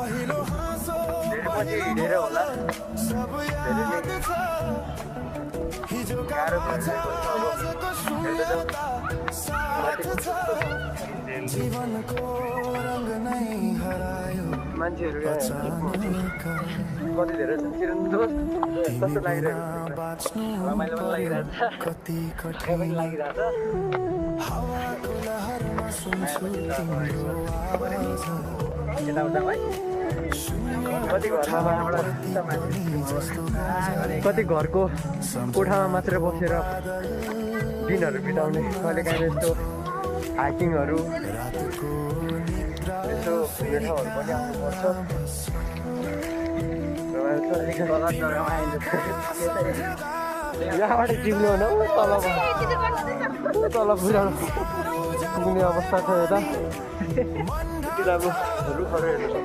धेरै पछि हिँडेर होला गाह्रो मान्छेहरू कति धेरै छ किरण दोस्त कस्तो लागिरहेको छ रमाइलो पनि लागिरहेको छ पनि लागिरहेको छ यताउता भाइ कति घरको कोठामा मात्र बसेर दिनहरू बिताउने कहिलेकाहीँ यस्तो हाइकिङहरू यसो घुम्ने ठाउँहरू पनि आउनुपर्छ यहाँबाट जिम्नु हो तल पुऱ्याउनु पुग्ने अवस्था छ यता रुखहरू हेर्नु सक्नु